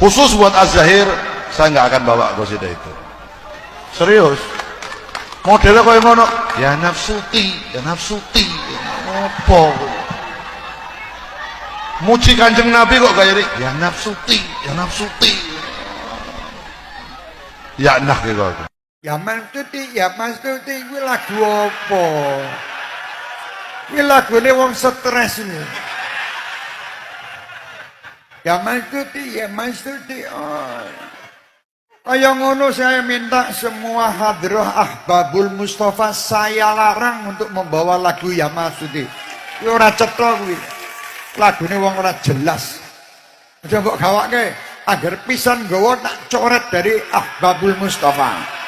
Khusus buat Az-Zahir, saya nggak akan bawa qasidah itu. Serius. Modelnya kaya ngono. Ya nafsuti, ya nafsuti. Apa? Muji Kanjeng Nabi kok kayak ini. Ya nafsuti, ya nafsuti. Ya nah gitu. Ya Mastuti, ya Mastuti, kuwi lagu apa? Kuwi lagune wong stres ini. Ya Mastuti, ya Mastuti. Oh. Kayak ngono saya minta semua hadrah Ahbabul Mustafa saya larang untuk membawa lagu Ya Mastuti. Kuwi ora cetha kuwi. Lagune wong ora jelas. Aja mbok gawake agar pisan nggawa tak coret dari Ahbabul Mustafa.